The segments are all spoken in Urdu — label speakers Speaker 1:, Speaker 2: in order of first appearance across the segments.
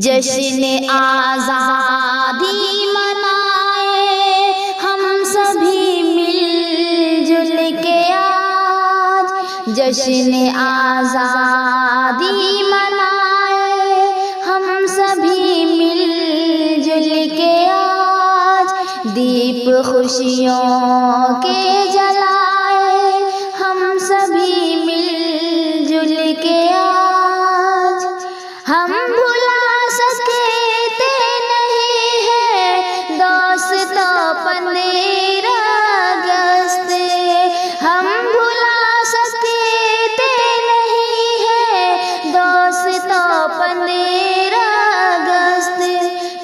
Speaker 1: جشن آزادی منائے ہم سبھی مل جل کے آج، جشن آزادی منائے ہم سبھی مل جل کے آج، دیپ خوشیوں کے جلائے ہم سبھی مل جل کے آج۔ ہم بھلا سکتے نہیں ہیں دوستوں 15 اگست، ہم بھلا سکتے نہیں ہیں دوستوں 15 اگست،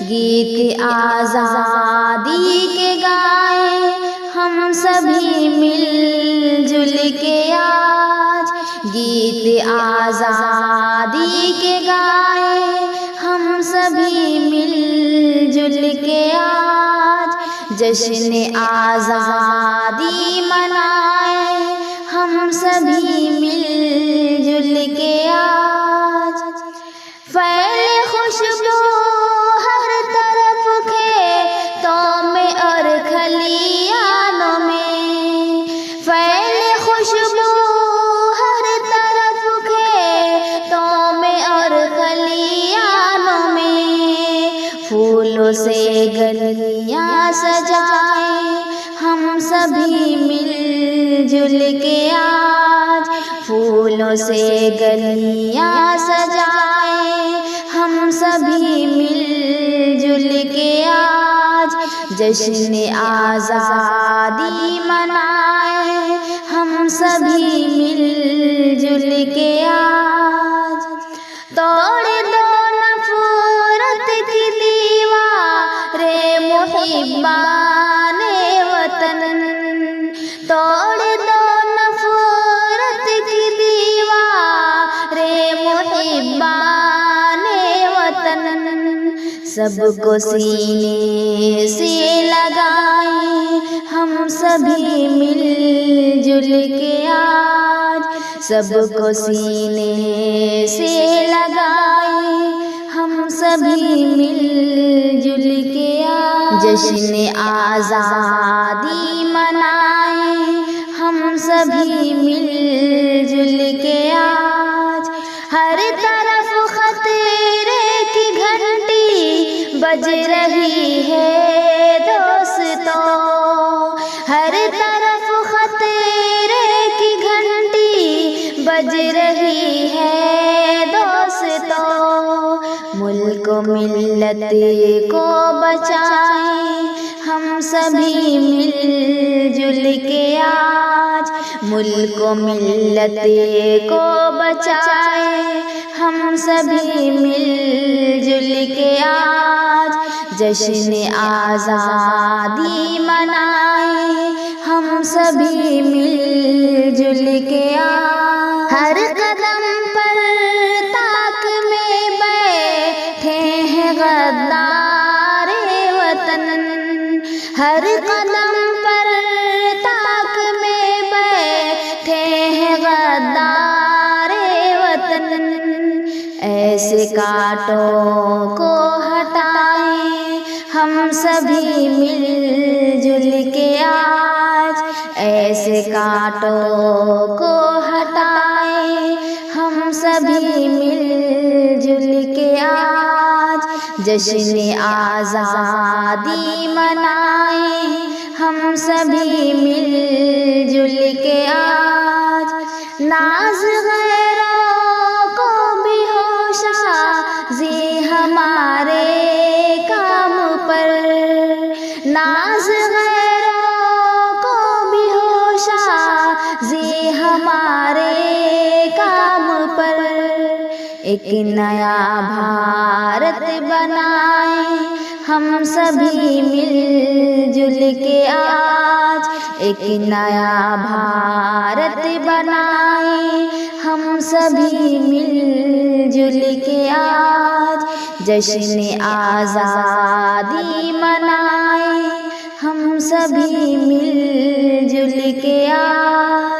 Speaker 1: گیت آزادی کے گائیں ہم سبھی مل جل کے آج، گیت آزادی کے گائیں ہم سبھی مل جل کے آج، جشن آزادی منائے ہم سبھی مل جل کے آج۔ پھیلے خوشبو ہر طرف کھیتوں میں اور کھلیانوں میں، پھیلے خوشبو ہر طرف کھیتوں میں اور کھلیانوں میں، پھولوں سے گلیاں سجائیں ہم سبھی مل جل کے آج، پھولوں سے گلیاں سجائیں ہم سبھی مل جل کے آج، جشن آزادی منائے ہم سبھی مل جل کے آج۔ توڑ دو نفرت کی دیوار محبان وطن، توڑ دو نفرت کی دیوار محبان وطن، سب کو سینے سے لگائیں ہم سبھی مل جل کے آج، سب کو سینے سے لگائیں ہم سبھی مل جل کے آج، جشن آزادی منائے ہم سبھی مل جل کے آج۔ ہر طرف خطرے کی گھنٹی بج رہی ہے دوستوں، ہر طرف خطرے کی گھنٹی بج رہی ہے دوستوں، ملک و ملت کو بچائیں ہم سبھی مل جل کے آج، ملک و ملت کو بچائیں ہم سبھی مل جل کے آج، جشن آزادی منائے ہم سبھی مل جل کے آج۔ ہر قدم پر تاک میں بیٹھے ہیں غدار وطن، ہر قدم پر تاک میں بیٹھے ہیں غدار وطن، ایسے کانٹوں کو ہٹائیں ہم سبھی مل جل کے آج، ایسے کانٹوں کو ہٹائیں ہم سبھی مل جل کے آج، جشن آزادی منائے ہم سبھی مل جل کے آج۔ ناز غیروں کو بھی ہو شازی ہمارے کام پر، ناز غیروں کو بھی ہو شازی ہمارے کام پر، ایک نیا بھارت بنائیں ہم سبھی مل جل کے آج، ایک نیا بھارت بنائیں ہم سبھی مل جل کے آج، جشن آزادی منائے ہم سبھی مل جل کے آج۔